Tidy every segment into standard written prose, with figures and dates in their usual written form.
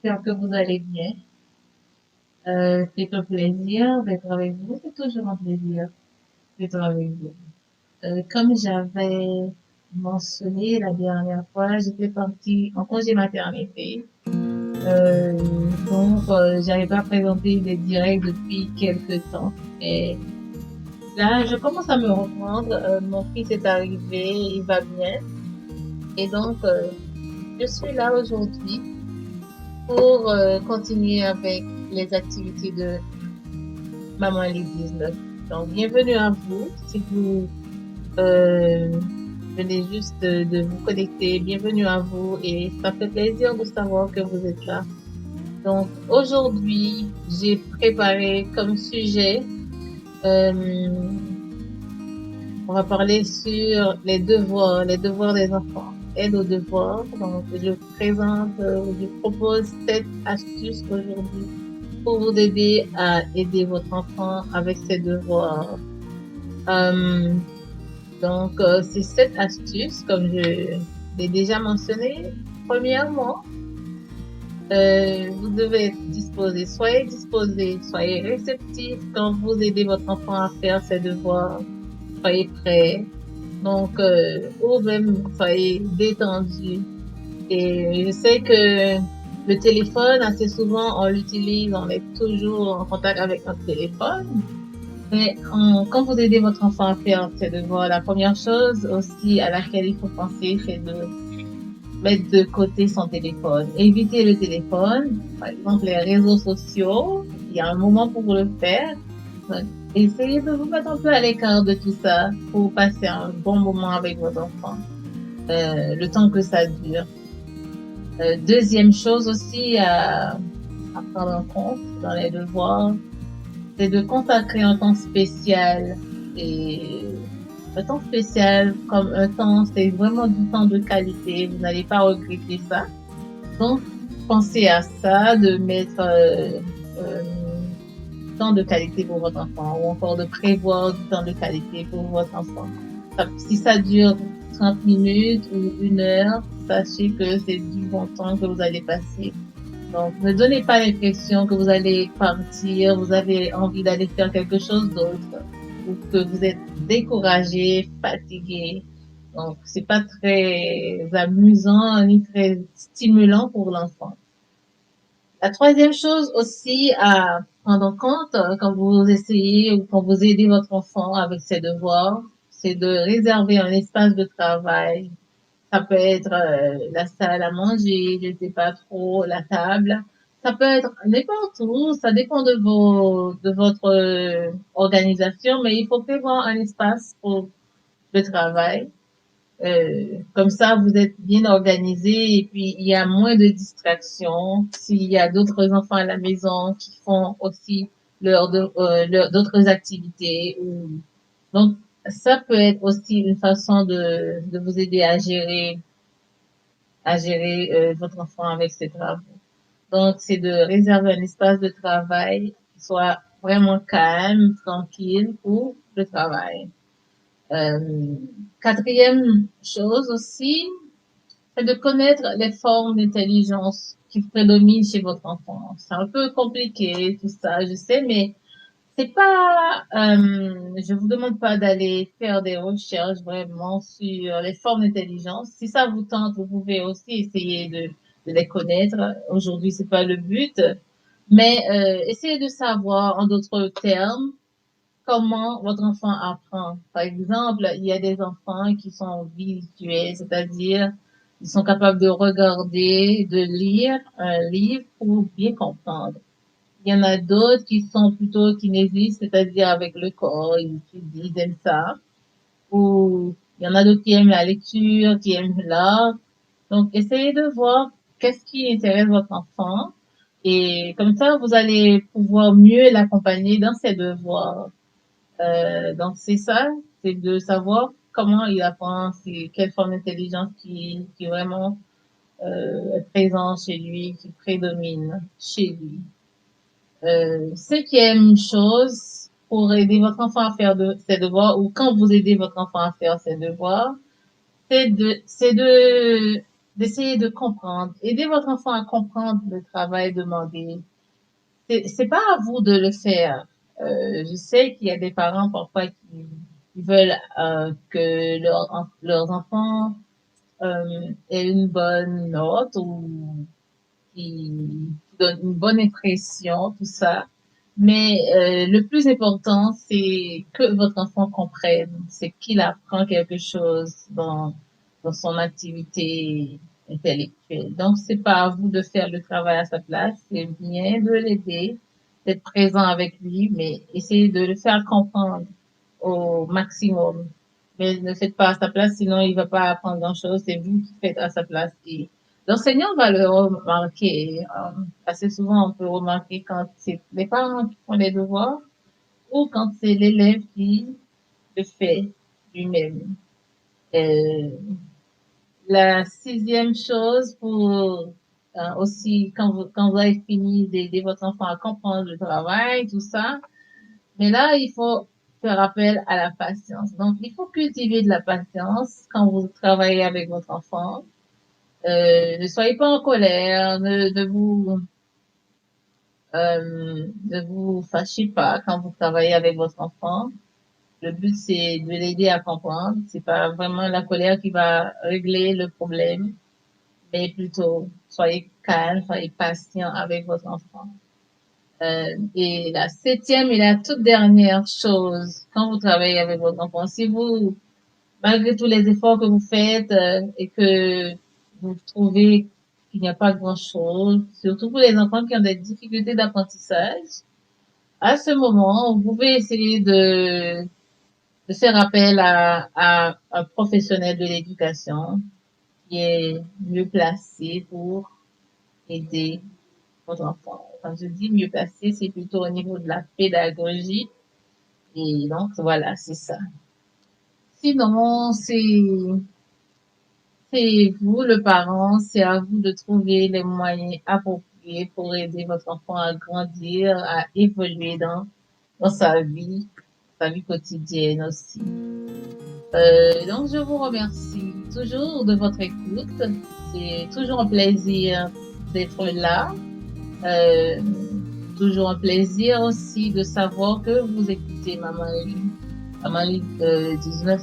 J'espère que vous allez bien. C'est un plaisir d'être avec vous. C'est toujours un plaisir d'être avec vous. Comme j'avais mentionné la dernière fois, j'étais partie en congé maternité. J'avais pas présenté des directs depuis quelques temps. Et là, je commence à me reprendre. Mon fils est arrivé, il va bien. Et je suis là aujourd'hui pour continuer avec les activités de Maman les 19. Donc, bienvenue à vous. Si vous euh, venez juste de vous connecter, bienvenue à vous et ça fait plaisir de savoir que vous êtes là. Donc, aujourd'hui, j'ai préparé comme sujet, euh, on va parler sur les devoirs des enfants. Aide aux devoirs. Donc, je propose 7 astuces aujourd'hui pour vous aider à aider votre enfant avec ses devoirs. Euh, ces 7 astuces, comme je l'ai déjà mentionné, premièrement, vous devez être disposé, soyez réceptif quand vous aidez votre enfant à faire ses devoirs, soyez prêt, ou même soyez détendu. Et je sais que le téléphone, assez souvent, on l'utilise, on est toujours en contact avec notre téléphone. Quand vous aidez votre enfant à faire ses devoirs, la première chose aussi à laquelle il faut penser, c'est de mettre de côté son téléphone. Évitez le téléphone, par exemple les réseaux sociaux. Il y a un moment pour le faire. Donc, essayez de vous mettre un peu à l'écart de tout ça pour passer un bon moment avec votre enfant, le temps que ça dure. Deuxième chose aussi à prendre en compte dans les devoirs, c'est de consacrer un temps spécial. Et un temps spécial, comme un temps, c'est vraiment du temps de qualité. Vous n'allez pas regretter ça. Donc, pensez à ça, de mettre du temps de qualité pour votre enfant ou encore de prévoir du temps de qualité pour votre enfant. Si ça dure 30 minutes ou 1 heure, sachez que c'est du bon temps que vous allez passer. Donc, ne donnez pas l'impression que vous allez partir, vous avez envie d'aller faire quelque chose d'autre, ou que vous êtes découragé, fatigué. Donc, c'est pas très amusant ni très stimulant pour l'enfant. La troisième chose aussi à prendre en compte quand vous essayez ou quand vous aidez votre enfant avec ses devoirs, c'est de réserver un espace de travail. Ça peut être la salle à manger, je sais pas trop, la table. Ça peut être n'importe où, ça dépend de votre organisation, mais il faut prévoir un espace pour le travail. Comme ça, vous êtes bien organisé et puis il y a moins de distractions. S'il y a d'autres enfants à la maison qui font aussi d'autres activités. Donc, ça peut être aussi une façon de vous aider à gérer votre enfant avec ses travaux. Donc, c'est de réserver un espace de travail qui soit vraiment calme, tranquille pour le travail. Euh, Quatrième chose aussi, c'est de connaître les formes d'intelligence qui prédominent chez votre enfant. C'est un peu compliqué tout ça, je sais, mais c'est pas, je vous demande pas d'aller faire des recherches vraiment sur les formes d'intelligence. Si ça vous tente, vous pouvez aussi essayer de les connaître. Aujourd'hui, c'est pas le but, mais essayez de savoir, en d'autres termes, comment votre enfant apprend. Par exemple, il y a des enfants qui sont visuels, c'est-à-dire ils sont capables de regarder, de lire un livre pour bien comprendre. Il y en a d'autres qui sont plutôt kinésistes, c'est-à-dire avec le corps, ils aiment ça. Ou il y en a d'autres qui aiment la lecture, qui aiment l'art. Donc, essayez de voir qu'est-ce qui intéresse votre enfant. Et comme ça, vous allez pouvoir mieux l'accompagner dans ses devoirs. Donc, c'est ça, c'est de savoir comment il apprend, c'est quelle forme d'intelligence qui vraiment est présente chez lui, qui prédomine chez lui. Cinquième chose, pour aider votre enfant à faire ses devoirs ou quand vous aidez votre enfant à faire ses devoirs, c'est de d'essayer de comprendre, aider votre enfant à comprendre le travail demandé. C'est pas à vous de le faire. Je sais qu'il y a des parents parfois qui veulent que leurs enfants aient une bonne note ou qui donnent une bonne impression, tout ça. Mais le plus important, c'est que votre enfant comprenne, c'est qu'il apprend quelque chose dans son activité intellectuelle. Donc, c'est pas à vous de faire le travail à sa place, c'est bien de l'aider, d'être présent avec lui, mais essayez de le faire comprendre au maximum. Mais ne faites pas à sa place, sinon il va pas apprendre grand-chose, c'est vous qui faites à sa place. Et l'enseignant va le remarquer. Assez souvent, on peut remarquer quand c'est les parents qui font les devoirs ou quand c'est l'élève qui le fait lui-même. Euh, la sixième chose pour aussi quand vous avez fini d'aider votre enfant à comprendre le travail, tout ça, mais là il faut faire appel à la patience. Donc il faut cultiver de la patience quand vous travaillez avec votre enfant. Ne soyez pas en colère, ne vous fâchez pas quand vous travaillez avec votre enfant. Le but, c'est de l'aider à comprendre. C'est pas vraiment la colère qui va régler le problème, mais plutôt soyez calme, soyez patient avec votre enfant. Et la septième et la toute dernière chose, quand vous travaillez avec votre enfant, si vous, malgré tous les efforts que vous faites et que vous trouvez qu'il n'y a pas grand-chose, surtout pour les enfants qui ont des difficultés d'apprentissage, à ce moment, vous pouvez essayer de faire appel à un professionnel de l'éducation qui est mieux placé pour aider votre enfant. Quand je dis mieux placé, c'est plutôt au niveau de la pédagogie. Et donc, voilà, c'est ça. Sinon, c'est vous, le parent, c'est à vous de trouver les moyens appropriés pour aider votre enfant à grandir, à évoluer dans sa vie quotidienne aussi. Donc, je vous remercie toujours de votre écoute. C'est toujours un plaisir d'être là. Euh, Toujours un plaisir aussi de savoir que vous écoutez Maman Lee 19.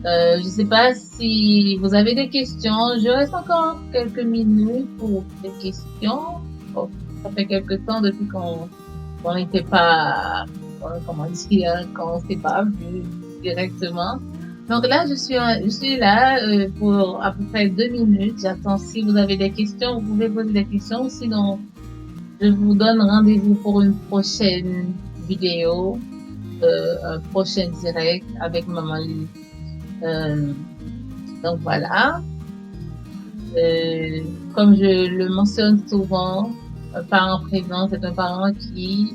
Je ne sais pas si vous avez des questions. Je reste encore quelques minutes pour des questions. Bon, ça fait quelque temps depuis qu'on n'était pas, comment dire, qu'on s'est pas vu directement. Donc là, je suis là pour à peu près 2 minutes. J'attends si vous avez des questions, vous pouvez poser des questions. Sinon, je vous donne rendez-vous pour une prochaine vidéo, un prochain direct avec Maman Lee. Euh, donc voilà. Euh, Comme je le mentionne souvent, un parent présent, c'est un parent qui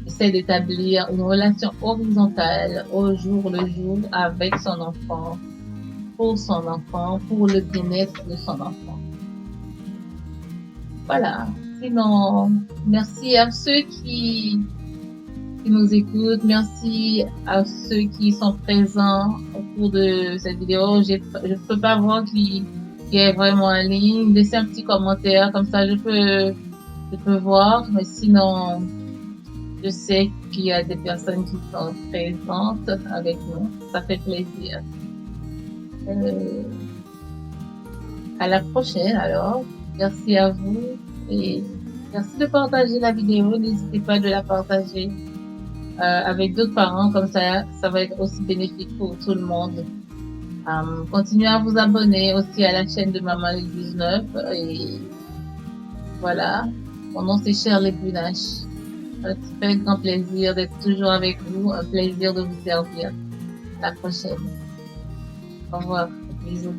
essaie d'établir une relation horizontale au jour le jour avec son enfant, pour le bien-être de son enfant. Voilà. Sinon, merci à ceux qui nous écoutent. Merci à ceux qui sont présents au cours de cette vidéo. Je peux pas voir qui est vraiment en ligne. Laissez un petit commentaire, comme ça je peux voir. Mais sinon, je sais qu'il y a des personnes qui sont présentes avec nous. Ça fait plaisir. À la prochaine alors. Merci à vous et merci de partager la vidéo. N'hésitez pas de la partager avec d'autres parents, comme ça va être aussi bénéfique pour tout le monde. Continuez à vous abonner aussi à la chaîne de Maman Lee 19 et voilà. Mon nom c'est Shirley Bunache. Ça fait un grand plaisir d'être toujours avec vous, un plaisir de vous servir. À la prochaine. Au revoir. Bisous.